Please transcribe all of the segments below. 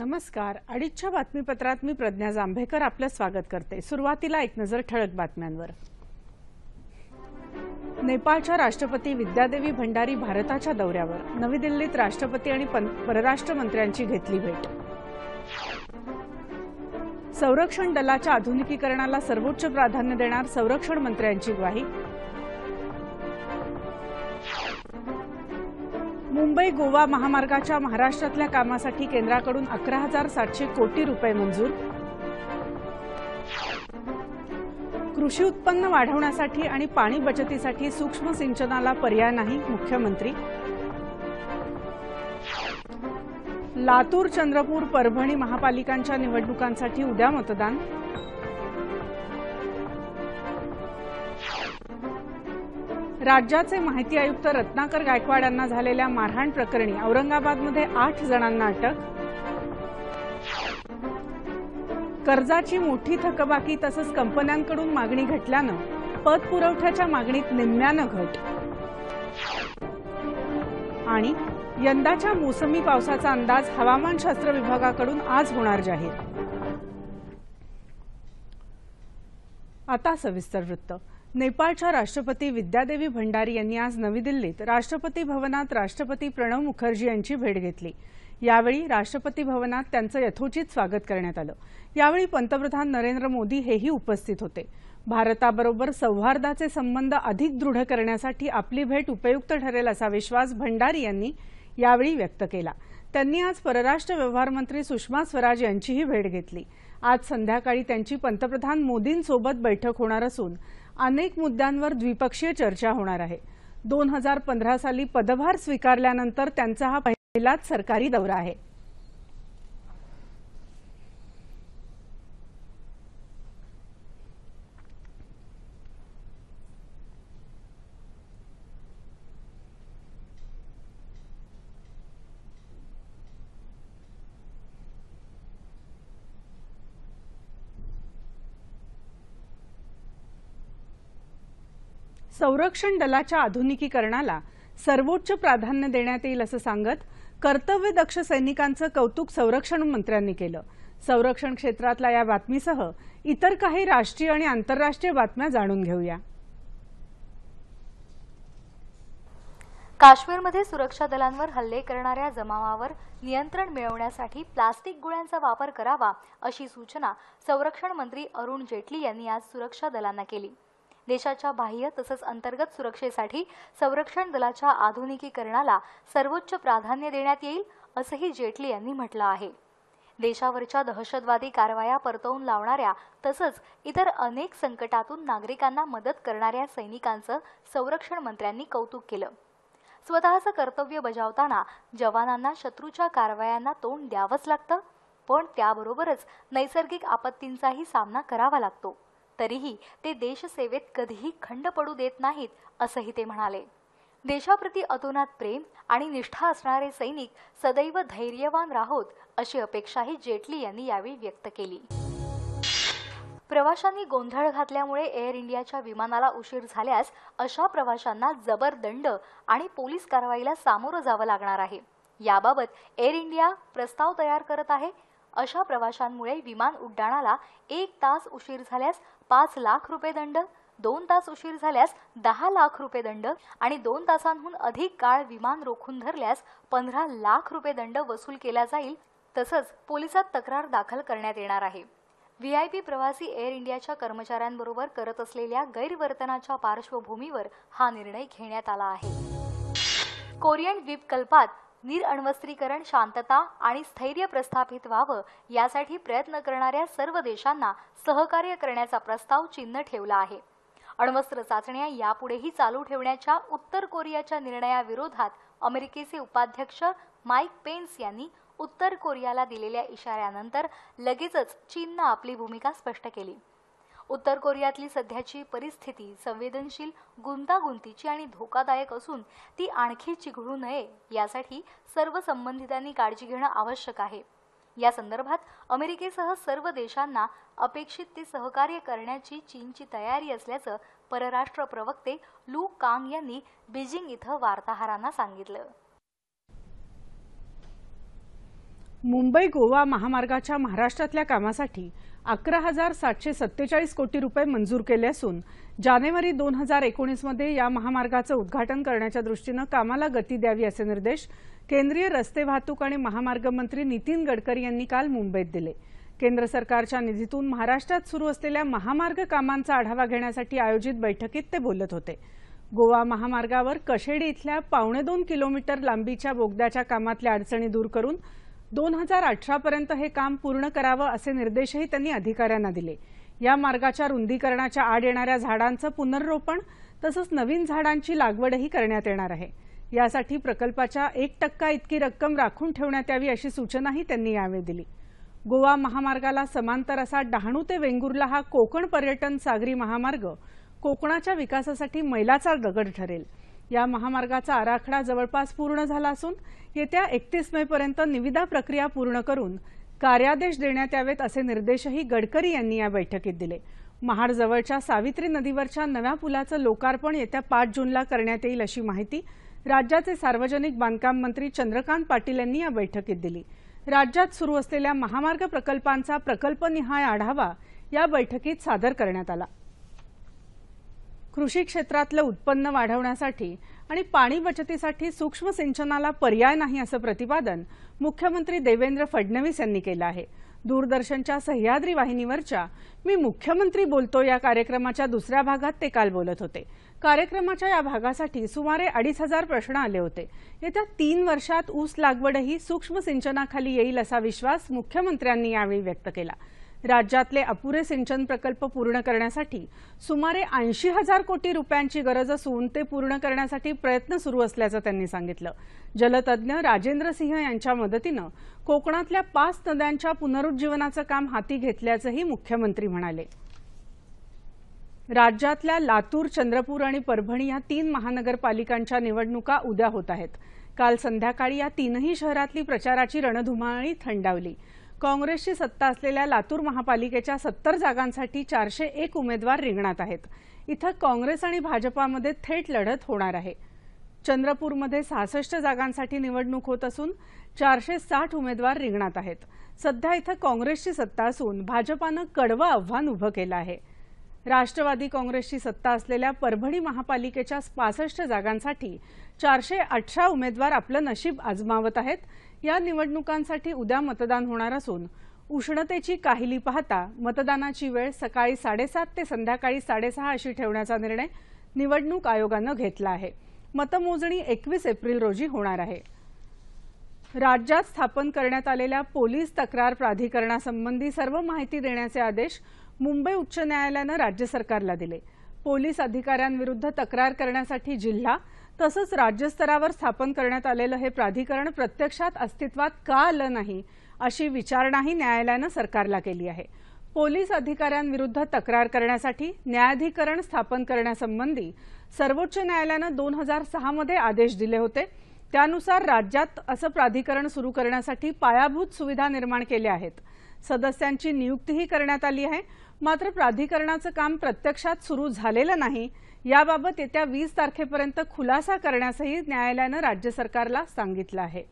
नमस्कार. अडीचच्या बातमीपत्रात मी प्रज्ञा जांभेकर आपलं स्वागत करते. सुरुवातीला एक नजर ठळक बातम्यांवर. नेपाळच्या राष्ट्रपती विद्यादेवी भंडारी भारताच्या दौऱ्यावर. नवी दिल्लीत राष्ट्रपती आणि परराष्ट्र मंत्र्यांची घेतली भेट. संरक्षण दलाच्या आधुनिकीकरणाला सर्वोच्च प्राधान्य देणार, संरक्षण मंत्र्यांची ग्वाही. मुंबई गोवा महामार्गाच्या महाराष्ट्रातल्या कामासाठी केंद्राकडून 11,700 कोटी रुपये मंजूर. कृषी उत्पन्न वाढवण्यासाठी आणि पाणी बचतीसाठी सूक्ष्म सिंचनाला पर्याय नाही, मुख्यमंत्री. लातूर, चंद्रपूर, परभणी महापालिकांच्या निवडणुकांसाठी उद्या मतदान. राज्याचे माहिती आयुक्त रत्नाकर गायकवाड यांना झालेल्या मारहाण प्रकरणी औरंगाबादमध्ये 8 जणांना अटक. कर्जाची मोठी थकबाकी तसंच कंपन्यांकडून मागणी घटल्यानं पत पुरवठ्याच्या मागणीत निम्म्यानं घट. आणि यंदाच्या मोसमी पावसाचा अंदाज हवामानशास्त्र विभागाकडून आज होणार जाहीर. आता सविस्तर वृत्त. नेपाळच्या राष्ट्रपती विद्यादेवी भंडारी यांनी आज नवी दिल्लीत राष्ट्रपती भवनात राष्ट्रपती प्रणव मुखर्जी यांची भेट घेतली. यावेळी राष्ट्रपती भवनात त्यांचं यथोचित स्वागत करण्यात आलं. यावेळी पंतप्रधान नरेंद्र मोदी हेही उपस्थित होते. भारताबरोबर सौहार्दाचे संबंध अधिक दृढ करण्यासाठी आपली भेट उपयुक्त ठरेल असा विश्वास भंडारी यांनी यावेळी व्यक्त केला. त्यांनी आज परराष्ट्र व्यवहार मंत्री सुषमा स्वराज यांचीही भेट घेतली. आज संध्याकाळी त्यांची पंतप्रधान मोदींसोबत बैठक होणार असून अनेक मुद्द्यांवर द्विपक्षीय चर्चा होणार आहे. 2015 साली पदभार स्वीकारल्यानंतर त्यांचा हा पहिलाच सरकारी दौरा आहे. संरक्षण दलाच्या आधुनिकीकरणाला सर्वोच्च प्राधान्य देण्यात येईल असं सांगत कर्तव्यदक्ष सैनिकांचं कौतुक संरक्षण मंत्र्यांनी केलं. संरक्षण क्षेत्रातल्या या बातमीसह इतर काही राष्ट्रीय आणि आंतरराष्ट्रीय बातम्या जाणून घेऊया. काश्मीरमध्ये सुरक्षा दलांवर हल्ले करणाऱ्या जमावावर नियंत्रण मिळवण्यासाठी प्लास्टिक गोळ्यांचा वापर करावा अशी सूचना संरक्षण मंत्री अरुण जेटली यांनी आज सुरक्षा दलांना केली. देशाच्या बाह्य तसंच अंतर्गत सुरक्षेसाठी संरक्षण दलाच्या आधुनिकीकरणाला सर्वोच्च प्राधान्य देण्यात येईल असंही जेटली यांनी म्हटलं आहे. देशावरच्या दहशतवादी कारवाया परतवून लावणाऱ्या तसंच इतर अनेक संकटातून नागरिकांना मदत करणाऱ्या सैनिकांचं संरक्षण मंत्र्यांनी कौतुक केलं. स्वतःचं कर्तव्य बजावताना जवानांना शत्रूच्या कारवायांना तोंड द्यावंच लागतं, पण त्याबरोबरच नैसर्गिक आपत्तींचाही सामना करावा लागतो. तरीही ते देशसेवेत कधीही खंड पडू देत नाहीत असंही ते म्हणाले. देशाप्रती अतोनात प्रेम आणि निष्ठा असणारे सैनिक सदैव धैर्यवान राहोत अशी अपेक्षाही जेटली यांनी यावेळी व्यक्त केली. प्रवाशांनी गोंधळ घातल्यामुळे एअर इंडियाच्या विमानाला उशीर झाल्यास अशा प्रवाशांना जबर दंड आणि पोलीस कारवाईला सामोरं जावं लागणार आहे. याबाबत एअर इंडिया प्रस्ताव तयार करत आहे. अशा प्रवाशांमुळे विमान उड्डाणाला 1 तास उशीर झाल्यास 5 लाख रुपये दंड, 2 तास उशीर झाल्यास 10 लाख रुपये दंड आणि 2 तासांहून अधिक काळ विमान रोखून धरल्यास 15 लाख रुपये दंड वसूल केला जाईल. तसंच पोलिसात तक्रार दाखल करण्यात येणार आहे. व्हीआयपी प्रवासी एअर इंडियाच्या कर्मचाऱ्यांबरोबर करत असलेल्या गैरवर्तनाच्या पार्श्वभूमीवर हा निर्णय घेण्यात आला आहे. कोरियन द्वीपकल्पात निरअण्वस्त्रीकरण, शांतता आणि स्थैर्य प्रस्थापित व्हावं यासाठी प्रयत्न करणाऱ्या सर्व देशांना सहकार्य करण्याचा प्रस्ताव चीननं ठेवला आहे. अण्वस्त्र चाचण्या यापुढेही चालू ठेवण्याच्या उत्तर कोरियाच्या निर्णयाविरोधात अमेरिकेचे उपाध्यक्ष माईक पेन्स यांनी उत्तर कोरियाला दिलेल्या इशाऱ्यानंतर लगेचच चीननं आपली भूमिका स्पष्ट केली. उत्तर कोरियातली सध्याची परिस्थिती संवेदनशील, गुंतागुंतीची आणि धोकादायक असून ती आणखी चिघळू नये यासाठी सर्व संबंधितांनी काळजी घेणं आवश्यक आहे. या संदर्भात अमेरिकेसह सर्व देशांना अपेक्षित ते सहकार्य करण्याची चीनची तयारी असल्याचं परराष्ट्र प्रवक्ते लू कांग यांनी बीजिंग इथं वार्ताहरांना सांगितलं. मुंबई गोवा महामार्गाच्या महाराष्ट्रातल्या कामासाठी 11,747 कोटी रुपये मंजूर केले असून जानेवारी 2019 मध्ये या महामार्गाचं उद्घाटन करण्याच्या दृष्टीने कामाला गती द्यावी असे निर्देश केंद्रीय रस्ते वाहतूक आणि महामार्ग मंत्री नितीन गडकरी यांनी काल मुंबईत दिले। केंद्र सरकारच्या निधीतून महाराष्ट्रात सुरू असलेल्या महामार्ग कामांचा आढावा घेण्यासाठी आयोजित बैठकीत ते बोलत होते। गोवा महामार्गावर कशेडी इथल्या 2.25 किलोमीटर लांबीच्या बोगद्याच्या कामातल्या अडचणी दूर करून 2018 पर्यंत हे काम पूर्ण करावं असे निर्देशही त्यांनी अधिकाऱ्यांना दिले। या मार्गाच्या रुंदीकरणाच्या आड येणाऱ्या झाडांचं पुनर्रोपण तसंच नवीन झाडांची लागवडही करण्यात येणार आहे। यासाठी प्रकल्पाच्या 1% इतकी रक्कम राखून ठेवण्यात यावी अशी सूचनाही त्यांनी यावेळी दिली। गोवा महामार्गाला समांतर असा डहाणू ते वेंगुर्ला हा कोकण पर्यटन सागरी महामार्ग कोकणाच्या विकासासाठी मैलाचा दगड ठरेल। या महामार्गाचा आराखडा जवळपास पूर्ण झाला असून येत्या 31 मे पर्यंत निविदा प्रक्रिया पूर्ण करून कार्यादेश देण्यात यावेत असे निर्देशही गडकरी यांनी या बैठकीत दिले। महाड जवळच्या सावित्री नदीवरच्या नव्या पुलाचं लोकार्पण येत्या 5 जूनला करण्यात येईल अशी माहिती राज्याचे सार्वजनिक बांधकाम मंत्री चंद्रकांत पाटील यांनी या बैठकीत दिली। राज्यात सुरू असलेल्या महामार्ग प्रकल्पांचा प्रकल्पनिहाय आढावा या बैठकीत सादर करण्यात आला। कृषी क्षेत्रातलं उत्पन्न वाढवण्यासाठी आणि पाणी बचतीसाठी सूक्ष्म सिंचनाला पर्याय नाही असं प्रतिपादन मुख्यमंत्री देवेंद्र फडणवीस यांनी केलं आहे। दूरदर्शनच्या सह्याद्री वाहिनीवरच्या मी मुख्यमंत्री बोलतो या कार्यक्रमाच्या दुसऱ्या भागात ते काल बोलत होते। कार्यक्रमाच्या या भागासाठी सुमारे 2,500 प्रश्न आले होते। येत्या 3 वर्षात ऊस लागवडही सूक्ष्म सिंचनाखाली येईल असा विश्वास मुख्यमंत्र्यांनी यावेळी व्यक्त केला। राज्यातले अपुरे सिंचन प्रकल्प पूर्ण करण्यासाठी सुमारे 80,000 कोटी रुपयांची गरज असून ते पूर्ण करण्यासाठी प्रयत्न सुरू असल्याचं त्यांनी सांगितलं। जलतज्ञ राजेंद्र सिंह यांच्या मदतीनं कोकणातल्या 5 नद्यांच्या पुनरुज्जीवनाचं काम हाती घेतल्याचंही मुख्यमंत्री म्हणाले। राज्यातल्या लातूर, चंद्रपूर आणि परभणी या 3 महानगरपालिकांच्या निवडणुका उद्या होत आहेत। काल संध्याकाळी या 3ही शहरातली प्रचाराची रणधुमाळी थंडावली। काँग्रेसची सत्ता असलेल्या लातूर महापालिकेच्या 70 जागांसाठी 401 उमेदवार रिंगणात आहेत। इथं काँग्रेस आणि भाजपामध्ये थेट लढत होणार आहे। चंद्रपूरमध्ये 66 जागांसाठी निवडणूक होत असून 460 उमेदवार रिंगणात आहेत। सध्या इथं काँग्रेसची सत्ता असून भाजपानं कडवं आव्हान उभं केलं आहे। राष्ट्रवादी काँग्रेसची सत्ता असलेल्या परभणी महापालिकेच्या 65 जागांसाठी 418 उमेदवार आपलं नशीब आजमावत आहेत। या निवडणुकांसाठी उद्या मतदान होणार असून उष्णतेची काहिली पाहता मतदानाची वेळ सकाळी 7:30 ते संध्याकाळी 6:30 अशी ठेवण्याचा निर्णय निवडणूक आयोगानं घेतला आहे। मतमोजणी 21 एप्रिल रोजी होणार आहे। राज्यात स्थापन करण्यात आलेल्या पोलीस तक्रार प्राधिकरणासंबंधी सर्व माहिती देण्याचे आदेश मुंबई उच्च न्यायालयानं राज्य सरकारला दिले। पोलीस अधिकाऱ्यांविरुद्ध तक्रार करण्यासाठी जिल्हा तसंच राज्यस्तरावर स्थापन करण्यात आलेलं हे प्राधिकरण प्रत्यक्षात अस्तित्वात का आलं नाही अशी विचारणाही न्यायालयानं सरकारला केली आहे। पोलीस अधिकाऱ्यांविरुद्ध तक्रार करण्यासाठी न्यायाधिकरण स्थापन करण्यासंबंधी सर्वोच्च न्यायालयानं 2006 मध्ये आदेश दिले होते। त्यानुसार राज्यात असं प्राधिकरण सुरू करण्यासाठी पायाभूत सुविधा निर्माण केल्या आहेत। सदस्यांची नियुक्तीही करण्यात आली आहे। मात्र प्राधिकरणाचं काम प्रत्यक्षात सुरू झालेलं नाही। याबाबत येत्या 20 तारखेपर्यंत खुलासा करण्यासही न्यायालयानं राज्य सरकारला सांगितलं आहे।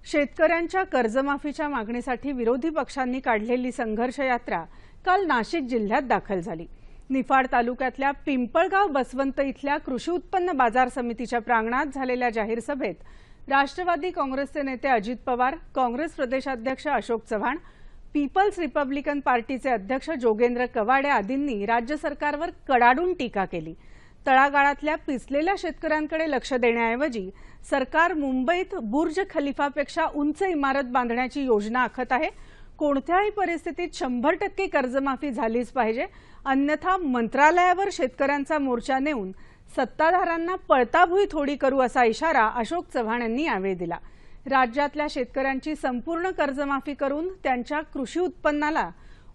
शेतकऱ्यांच्या कर्जमाफीच्या मागणीसाठी विरोधी पक्षांनी काढलेली संघर्ष यात्रा काल नाशिक जिल्ह्यात दाखल झाली। निफाड तालुक्यातल्या पिंपळगाव बसवंत इथल्या कृषी उत्पन्न बाजार समितीच्या प्रांगणात झालेल्या जाहीर सभेत राष्ट्रवादी काँग्रेसचे नेते अजित पवार, काँग्रेस प्रदेशाध्यक्ष अशोक चव्हाण, पीपल्स रिपब्लिकन पार्टीचे अध्यक्ष जोगेंद्र कवाडे आदींनी राज्य सरकारवर कडाडून टीका केली। तळागाळातल्या पिचलेल्या शेतकऱ्यांकडे लक्ष देण्याऐवजी सरकार मुंबईत बुर्ज खलिफापेक्षा उंच इमारत बांधण्याची योजना आखत आहे। कोणत्याही परिस्थितीत 100% कर्जमाफी झालीच पाहिजे, अन्यथा मंत्रालयावर शेतकऱ्यांचा मोर्चा नेऊन सत्ताधाऱ्यांना पळताभुई थोडी करू असा इशारा अशोक चव्हाण यांनी यावेळी दिला। राज्यातल्या शेतकऱ्यांची संपूर्ण कर्जमाफी करून त्यांच्या कृषी उत्पन्नाला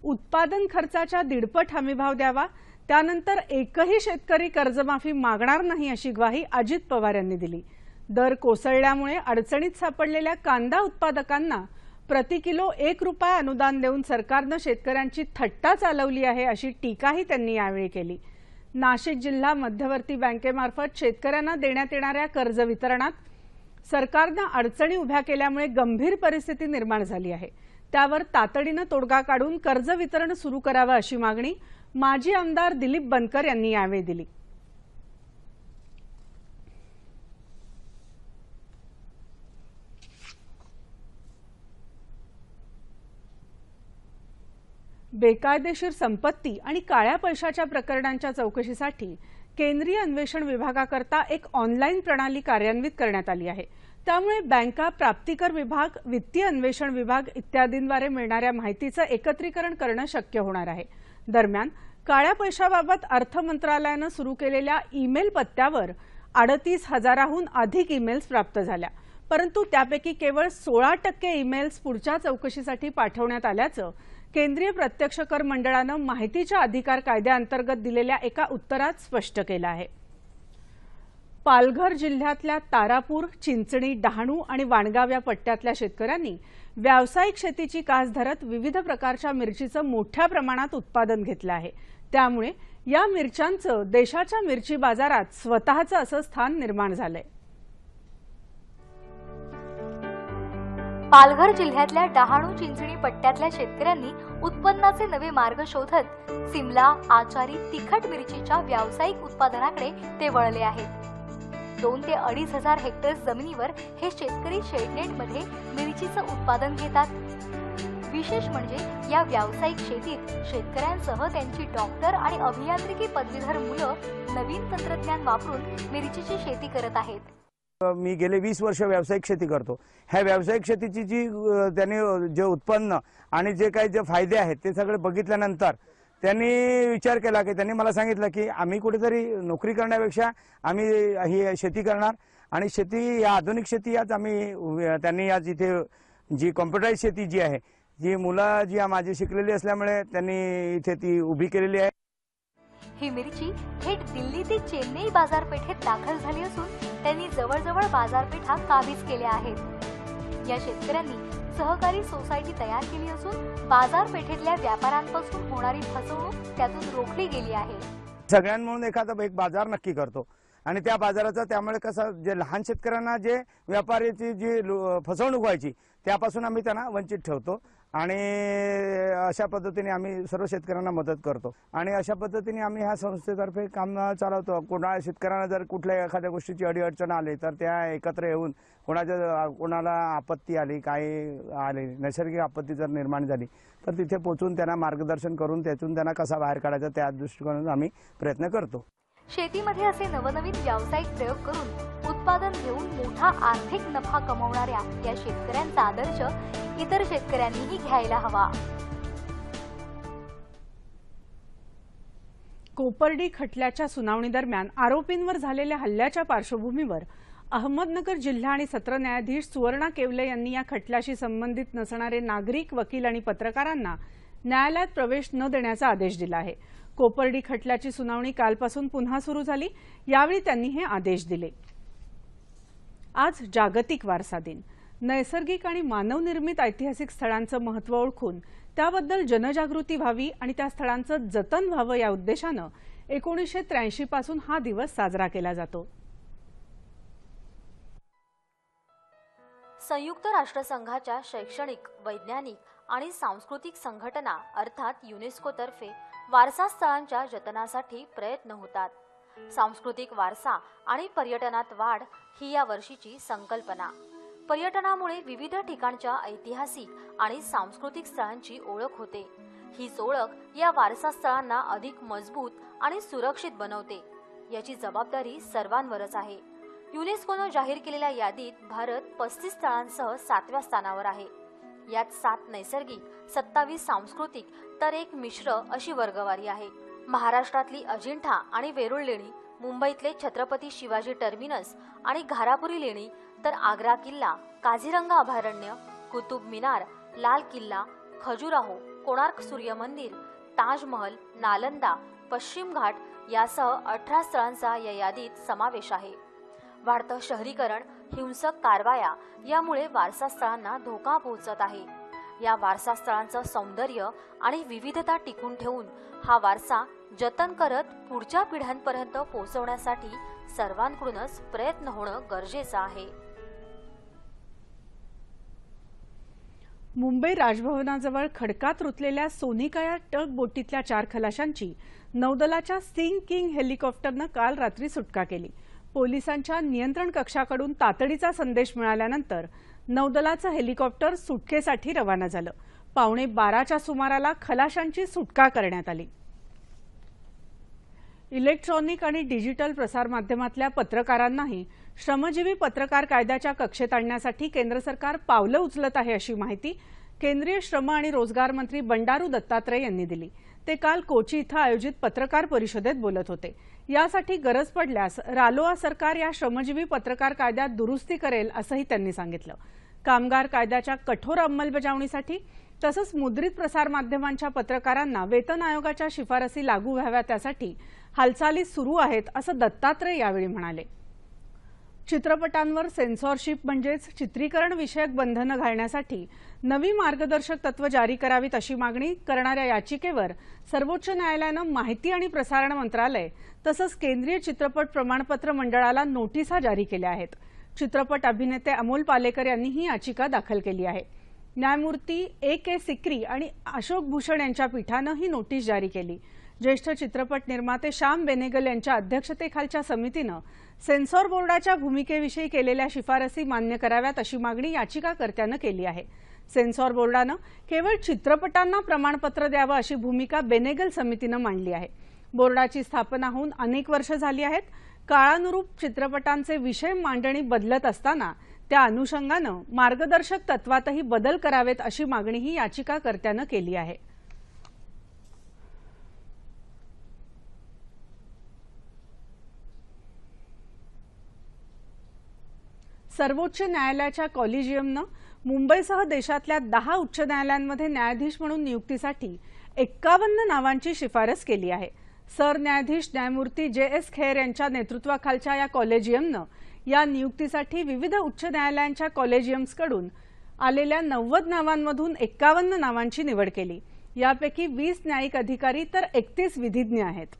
उत्पादन खर्चाच्या 1.5 हमीभाव द्यावा, त्यानंतर एकही शेतकरी कर्जमाफी मागणार नाही अशी ग्वाही अजित पवार यांनी दिली। दर कोसळल्यामुळे अडचणीत सापडलेल्या कांदा उत्पादकांना प्रति किलो 1 रुपया अनुदान देऊन सरकारनं शेतकऱ्यांची थट्टा चालवली आहे अशी टीकाही त्यांनी यावेळी केली। नाशिक जिल्हा मध्यवर्ती बँकेमार्फत शेतकऱ्यांना देण्यात येणाऱ्या कर्ज वितरणात सरकारनं अडचणी उभ्या केल्यामुळे गंभीर परिस्थिती निर्माण झाली आहे. त्यावर तातडीनं तोडगा काढून कर्ज वितरण सुरू करावं अशी मागणी माजी आमदार दिलीप बनकर यांनी यावेळी दिली. बेकायदेशीर संपत्ती आणि काळ्या पैशाच्या प्रकरणांच्या चौकशीसाठी केंद्रीय अन्वेषण विभागाकरता एक ऑनलाईन प्रणाली कार्यान्वित करण्यात आली आहे. त्यामुळे बँका, प्राप्तिकर विभाग, वित्तीय अन्वेषण विभाग इत्यादींद्वारे मिळणाऱ्या माहितीचं एकत्रीकरण करणं शक्य होणार आहे. दरम्यान काळ्या पैशाबाबत अर्थ मंत्रालयानं सुरू केलेल्या ईमेल पत्त्यावर 38,000हून अधिक ईमेल्स प्राप्त झाल्या. परंतु त्यापैकी केवळ 16% ईमेल्स पुढच्या चौकशीसाठी पाठवण्यात आल्याचं केंद्रीय प्रत्यक्ष कर मंडळानं माहितीच्या अधिकार कायद्याअंतर्गत दिलेल्या एका उत्तरात स्पष्ट केलं आहे. पालघर जिल्ह्यातल्या तारापूर, चिंचणी, डहाणू आणि वाणगाव या पट्ट्यातल्या शेतकऱ्यांनी व्यावसायिक शेतीची कास धरत विविध प्रकारच्या मिरचीचं मोठ्या प्रमाणात उत्पादन घेतलं आहे. त्यामुळे या मिरच्यांचं देशाच्या मिरची बाजारात स्वतःचं असं स्थान निर्माण झालंय. पालघर जिल्ह्यातल्या डहाणू, चिंचणी पट्ट्यातल्या शेतकऱ्यांनी उत्पन्नाचे नवे मार्ग शोधत सिमला, आचारी, तिखट मिरचीच्या व्यावसायिक उत्पादनाकडे ते वळले आहेत. 2 ते 2.5 हजार हेक्टर जमिनीवर हे शेतकरी शेडनेटमध्ये मिरचीचं उत्पादन घेतात. विशेष म्हणजे या व्यावसायिक शेतीत शेतकऱ्यांसह त्यांची डॉक्टर आणि अभियांत्रिकी पदवीधर मुलं नवीन तंत्रज्ञान वापरून मिरचीची शेती करत आहेत. मी गेले 20 वर्ष व्यावसायिक शेती करतो. ह्या व्यावसायिक शेतीची जी त्यांनी जे उत्पन्न आणि जे काही जे फायदे आहेत ते सगळे बघितल्यानंतर त्यांनी विचार केला की त्यांनी मला सांगितलं की आम्ही कुठेतरी नोकरी करण्यापेक्षा आम्ही ही शेती करणार आणि शेती या आधुनिक शेती आज त्यांनी आज इथे जी कॉम्प्युटराइज शेती जी आहे जी मुलं जी माझी शिकलेली असल्यामुळे त्यांनी इथे ती उभी केलेली आहे. ही मिरची थेट दिल्ली ते चेन्नई बाजारपेठेत दाखल झाली असून त्यांनी जवळजवळ बाजारपेठा काबीज केल्या आहेत. या शेतकऱ्यांनी सहकारी सोसायटी तयार केली असून बाजारपेठेतल्या व्यापाऱ्यांपासून होणारी फसवणूक त्यातून रोखली गेली आहे. सगळ्यांना मिळून एखादा एक बाजार नक्की करतो आणि त्या बाजाराचा त्यामुळे कसं जे लहान शेतकऱ्यांना जे व्यापाऱ्याची जी फसवणूक व्हायची त्यापासून आम्ही त्यांना वंचित ठेवतो आणि अशा पद्धतीने आम्ही सर्व शेतकऱ्यांना मदत करतो आणि अशा पद्धतीने आम्ही ह्या संस्थेतर्फे काम चालवतो. कोणा शेतकऱ्यांना जर कुठल्या एखाद्या गोष्टीची अडीअडचण आली तर त्या एकत्र येऊन कोणाला आपत्ती आली, काही आली, नैसर्गिक आपत्ती जर निर्माण झाली तर तिथे पोहोचून त्यांना मार्गदर्शन करून त्यातून त्यांना कसा बाहेर काढायचा त्या दृष्टिकोनातून आम्ही प्रयत्न करतो. शेतीमध्ये असे नवनवीन व्यावसायिक प्रयोग करून उत्पादन घेऊन मोठा आर्थिक नफा कमवणाऱ्या या शेतकऱ्यांचा आदर्श इतर शेतकऱ्यांनीही घ्यायला हवा. कोपर्डी खटल्याच्या सुनावणी दरम्यान आरोपींवर झालेल्या हल्ल्याच्या पार्श्वभूमीवर अहमदनगर जिल्हा आणि सत्र न्यायाधीश सुवर्णा केवले यांनी या खटल्याशी संबंधित नसणारे नागरिक, वकील आणि पत्रकारांना न्यायालयात प्रवेश न देण्याचा आदेश दिला आहे. कोपर्डी खटल्याची सुनावणी कालपासून पुन्हा सुरू झाली. यावेळी त्यांनी हे आदेश दिले. आज जागतिक वारसा दिन. नैसर्गिक आणि मानवनिर्मित ऐतिहासिक स्थळांचं महत्त्व ओळखून त्याबद्दल जनजागृती व्हावी आणि त्या स्थळांचं जतन व्हावं या उद्देशानं 1983 पासून हा दिवस साजरा केला जातो. संयुक्त राष्ट्रसंघाच्या शैक्षणिक, वैज्ञानिक आणि सांस्कृतिक संघटना अर्थात युनेस्कोतर्फे वारसा स्थळांच्या जतनासाठी प्रयत्न होतात. सांस्कृतिक वारसा आणि पर्यटनात वाढ ही या वर्षीची संकल्पना. पर्यटनामुळे विविध ठिकाणच्या ऐतिहासिक आणि सांस्कृतिक स्थळांची ओळख होते. हीच ओळख या वारसा स्थळांना अधिक मजबूत आणि सुरक्षित बनवते. याची जबाबदारी सर्वांवरच आहे. युनेस्कोनं जाहीर केलेल्या यादीत भारत 35 स्थळांसह 7व्या स्थानावर आहे. यात 7 नैसर्गिक, 27 सांस्कृतिक तर 1 मिश्र अशी वर्गवारी आहे. महाराष्ट्रातली अजिंठा आणि वेरूळ लेणी, मुंबईतले छत्रपती शिवाजी टर्मिनस आणि घारापुरी लेणी तर आग्रा किल्ला, काझीरंगा अभयारण्य, कुतुब मिनार, लाल किल्ला, खजुराहो, कोणार्क सूर्य मंदिर, ताजमहल, नालंदा, पश्चिम घाट यासह 18 स्थळांचा या यादीत समावेश आहे. वाढतं शहरीकरण, हिंसक कारवाया यामुळे वारसा स्थळांना धोका पोहोचत आहे. या वारसा स्थळांचं सौंदर्य आणि विविधता टिकून ठेवून हा वारसा जतन करत पुढच्या पिढ्यांपर्यंत पोहोचवण्यासाठी सर्वांकडूनच प्रयत्न होणं गरजेचं आहे. मुंबई राजभवनाजवळ खडकात रुतलेल्या सोनिका या टग बोटीतल्या 4 खलाशांची नौदलाच्या सिंग किंग हेलिकॉप्टरनं काल रात्री सुटका केली। पोलिसांच्या नियंत्रण कक्षाकडून तातडीचा संदेश मिळाल्यानंतर नौदलाचं हेलिकॉप्टर सुटकेसाठी रवाना झालं। 11:15च्या सुमाराला खलाशांची सुटका करण्यात आली। इलेक्ट्रॉनिक आणि डिजिटल प्रसारमाध्यमातल्या पत्रकारांनाही श्रमजीवी पत्रकार कायद्याच्या कक्षेत आणण्यासाठी केंद्र सरकार पावलं उचलत आहे अशी माहिती केंद्रीय श्रम आणि रोजगार मंत्री बंडारू दत्तात्रय यांनी दिली। ते काल कोची इथं आयोजित पत्रकार परिषदेत बोलत होते। यासाठी गरज पडल्यास रालोआ सरकार या श्रमजीवी पत्रकार कायद्यात दुरुस्ती करेल असंही त्यांनी सांगितलं। कामगार कायद्याच्या कठोर अंमलबजावणीसाठी तसंच मुद्रित प्रसारमाध्यमांच्या पत्रकारांना वेतन आयोगाच्या शिफारसी लागू व्हाव्यात त्यासाठी हालचाली सुरू आहेत असं दत्तात्रय यावेळी म्हणाले। चित्रपटांवर सेन्सॉरशिप म्हणजेच चित्रीकरण विषयक बंधनं घालण्यासाठी नवी मार्गदर्शक तत्व जारी करावीत अशी मागणी करणाऱ्या याचिकेवर सर्वोच्च न्यायालयानं माहिती आणि प्रसारण मंत्रालय तसंच केंद्रीय चित्रपट प्रमाणपत्र मंडळाला नोटिसा जारी केल्या आहेत। चित्रपट अभिनेते अमोल पालेकर यांनी ही याचिका दाखल केली आहे। न्यायमूर्ती A.K. सिक्री आणि अशोक भूषण यांच्या पीठानं ही नोटीस जारी केली। ज्येष्ठ चित्रपट निर्माते श्याम बेनेगल यांच्या अध्यक्षतेखालच्या समितीनं सेन्सॉर बोर्डाच्या भूमिकेविषयी केलेल्या शिफारसी मान्य कराव्यात अशी मागणी याचिकाकर्त्यानं केली आहे। सेन्सॉर बोर्डानं केवळ चित्रपटांना प्रमाणपत्र द्यावं अशी भूमिका बेनेगल समितीनं मांडली आहे। बोर्डाची स्थापना होऊन अनेक वर्ष झाली आहेत। काळानुरूप चित्रपटांचे विषय मांडणी बदलत असताना त्या अनुषंगानं मार्गदर्शक तत्वातही बदल करावेत अशी मागणीही याचिकाकर्त्यानं केली आहे। सर्वोच्च न्यायालयाच्या कॉलेजियमनं मुंबईसह देशातल्या 10 उच्च न्यायालयांमध्ये न्यायाधीश म्हणून नियुक्तीसाठी 51 नावांची शिफारस केली आहे। सरन्यायाधीश न्यायमूर्ती J.S. खेर यांच्या नेतृत्वाखालच्या या कॉलेजियमनं या नियुक्तीसाठी विविध उच्च न्यायालयांच्या कॉलेजियम्सकडून आलेल्या 90 नावांमधून 51 नावांची निवड केली। यापैकी 20 न्यायिक अधिकारी तर 31 विधिज्ञ आहेत।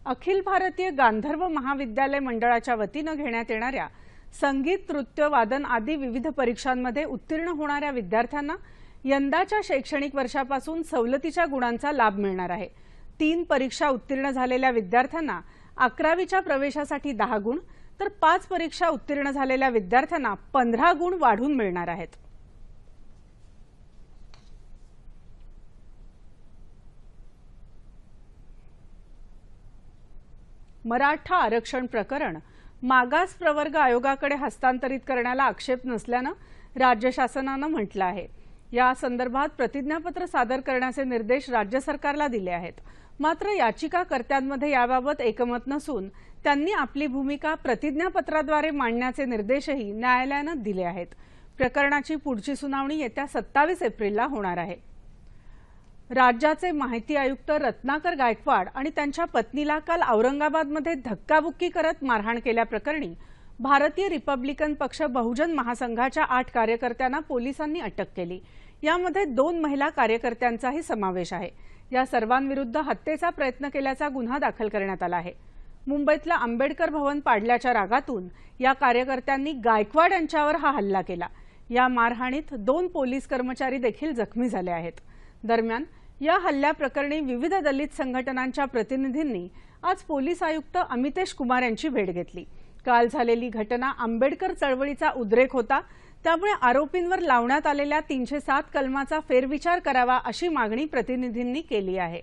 अखिल भारतीय गांधर्व महाविद्यालय मंडळाच्या वतीनं घेण्यात येणाऱ्या संगीत, नृत्य, वादन आदी विविध परीक्षांमध्ये उत्तीर्ण होणाऱ्या विद्यार्थ्यांना यंदाच्या शैक्षणिक वर्षापासून सवलतीच्या गुणांचा लाभ मिळणार आहे। 3 परीक्षा उत्तीर्ण झालेल्या विद्यार्थ्यांना 11वीच्या प्रवेशासाठी 10 गुण तर 5 परीक्षा उत्तीर्ण झालेल्या विद्यार्थ्यांना 15 गुण वाढून मिळणार आहेत। मराठा आरक्षण प्रकरण मागास प्रवर्ग आयोगाकडे हस्तांतरित करण्याला आक्षेप नसल्यानं राज्य शासनानं म्हटलं आहे। या संदर्भात प्रतिज्ञापत्र सादर करण्याचे निर्देश राज्य सरकारला दिले आहेत। मात्र याचिकाकर्त्यांमध्ये याबाबत एकमत नसून त्यांनी आपली भूमिका प्रतिज्ञापत्राद्वारे मांडण्याचे निर्देशही न्यायालयानं दिले आहेत। प्रकरणाची पुढची सुनावणी येत्या 27 एप्रिलला होणार आहे। राज्याचे माहिती आयुक्त रत्नाकर गायकवाड आणि त्यांच्या पत्नीला काल औरंगाबादमध्ये धक्काबुक्की करत मारहाण केल्याप्रकरणी भारतीय रिपब्लिकन पक्ष बहुजन महासंघाच्या 8 कार्यकर्त्यांना पोलिसांनी अटक केली। यामध्ये 2 महिला कार्यकर्त्यांचाही समावेश आहे। या सर्वांविरुद्ध हत्येचा प्रयत्न केल्याचा गुन्हा दाखल करण्यात आला आहे। मुंबईतलं आंबेडकर भवन पाडल्याच्या रागातून या कार्यकर्त्यांनी गायकवाड यांच्यावर हा हल्ला केला। या मारहाणीत 2 पोलीस कर्मचारी देखील जखमी झाले आहेत। दरम्यान या हल्ल्याप्रकरणी विविध दलित संघटनांच्या प्रतिनिधींनी आज पोलीस आयुक्त अमितेश कुमार यांची भेट घेतली। काल झालेली घटना आंबेडकर चळवळीचा उद्रेक होता, त्यामुळे आरोपींवर लावण्यात आलेल्या 307 कलमाचा फेरविचार करावा अशी मागणी प्रतिनिधींनी केली आहे।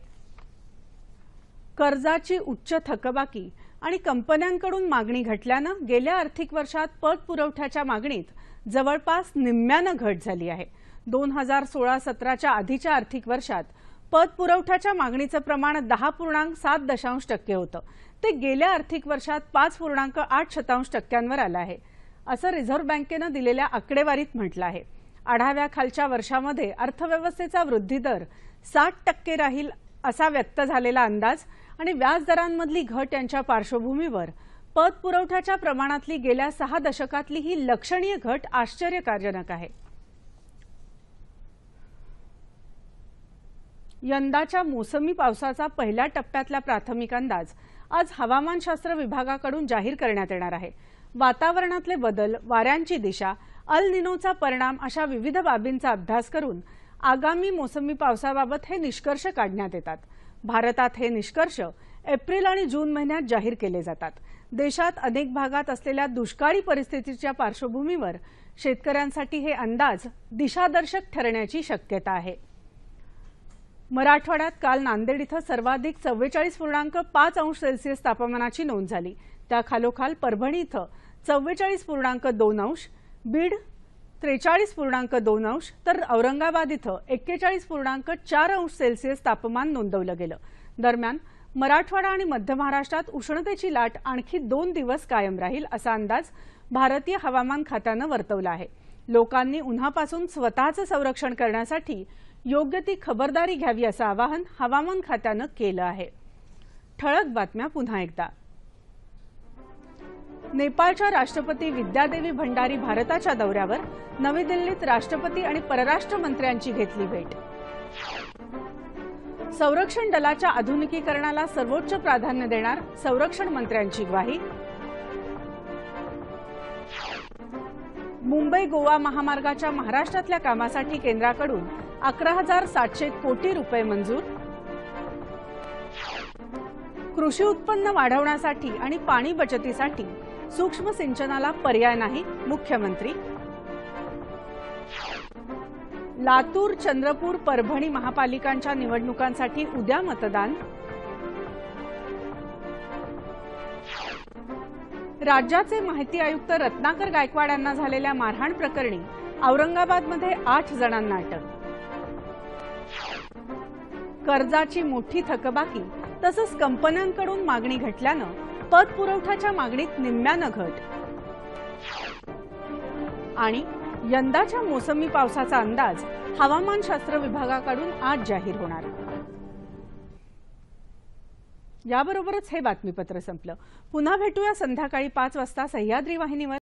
कर्जाची उच्च थकबाकी आणि कंपन्यांकडून मागणी घटल्यानं गेल्या आर्थिक वर्षात पतपुरवठ्याच्या मागणीत जवळपास निम्म्यानं घट झाली आहे। 2016-17च्या आधीच्या आर्थिक वर्षात पतपुरवठ्याच्या मागणीचं प्रमाण 10.7% होतं। ते गेल्या आर्थिक वर्षात 5.8% आलं आहे, असं रिझर्व्ह बँकेनं दिलेल्या आकडेवारीत म्हटलं आहे। आढाव्याखालच्या वर्षामध्ये अर्थव्यवस्थेचा वृद्धी दर 60% राहील असा व्यक्त झालेला अंदाज आणि व्याजदरांमधली घट यांच्या पार्श्वभूमीवर पतपुरवठ्याच्या प्रमाणातली गेल्या 6 दशकातली ही लक्षणीय घट आश्चर्यकारक आहे। यंदाच्या मोसमी पावसाचा पहिल्या टप्प्यातला प्राथमिक अंदाज आज हवामानशास्त्र विभागाकडून जाहीर करण्यात येणार आहे। वातावरणातले बदल, वाऱ्यांची दिशा, अल निनोचा परिणाम अशा विविध बाबींचा अभ्यास करून आगामी मोसमी पावसाबाबत हे निष्कर्ष काढण्यात येतात। भारतात हे निष्कर्ष एप्रिल आणि जून महिन्यात जाहीर केले जातात। देशात अनेक भागात असलेल्या दुष्काळी परिस्थितीच्या पार्श्वभूमीवर शेतकऱ्यांसाठी हे अंदाज दिशादर्शक ठरण्याची शक्यता आहे। मराठवाड्यात काल नांदेड इथं सर्वाधिक 44.5 अंश सेल्सिअस तापमानाची नोंद झाली। त्याखालोखाल परभणी इथं 44.2 अंश, बीड 43.2 अंश तर औरंगाबाद इथं 41.4 अंश सेल्सिअस तापमान नोंदवलं गेलं। दरम्यान मराठवाडा आणि मध्य महाराष्ट्रात उष्णतेची लाट आणखी 2 दिवस कायम राहील असा अंदाज भारतीय हवामान खात्यानं वर्तवला आहे। लोकांनी उन्हापासून स्वतःचं संरक्षण करण्यासाठी योग्य ती खबरदारी घ्यावी असं आवाहन हवामान खात्यानं केलं आहे। ठळक बातम्या पुन्हा एकदा। नेपाळच्या राष्ट्रपती विद्यादेवी भंडारी भारताच्या दौऱ्यावर, नवी दिल्लीत राष्ट्रपती आणि परराष्ट्र मंत्र्यांची घेतली भेट। संरक्षण दलाच्या आधुनिकीकरणाला सर्वोच्च प्राधान्य देणार, संरक्षण मंत्र्यांची ग्वाही। मुंबई गोवा महामार्गाच्या महाराष्ट्रातल्या कामासाठी केंद्राकडून 11,700 कोटी रुपये मंजूर। कृषी उत्पन्न वाढवण्यासाठी आणि पाणी बचतीसाठी सूक्ष्म सिंचनाला पर्याय नाही, मुख्यमंत्री। लातूर, चंद्रपूर, परभणी महापालिकांच्या निवडणुकांसाठी उद्या मतदान। राज्याचे माहिती आयुक्त रत्नाकर गायकवाड यांना झालेल्या मारहाण प्रकरणी औरंगाबादमध्ये 8 जणांना अटक। कर्जाची मोठी थकबाकी तसंच कंपन्यांकडून मागणी घटल्यानं पतपुरवठ्याच्या मागणीत निम्म्यानं घट। आणि यंदाच्या मोसमी पावसाचा अंदाज हवामानशास्त्र विभागाकडून आज जाहीर होणार। याबरोबरच हे बातमीपत्र संपलं। पुन्हा भेटूया संध्याकाळी 5 वाजता सह्याद्री वाहिनीवर।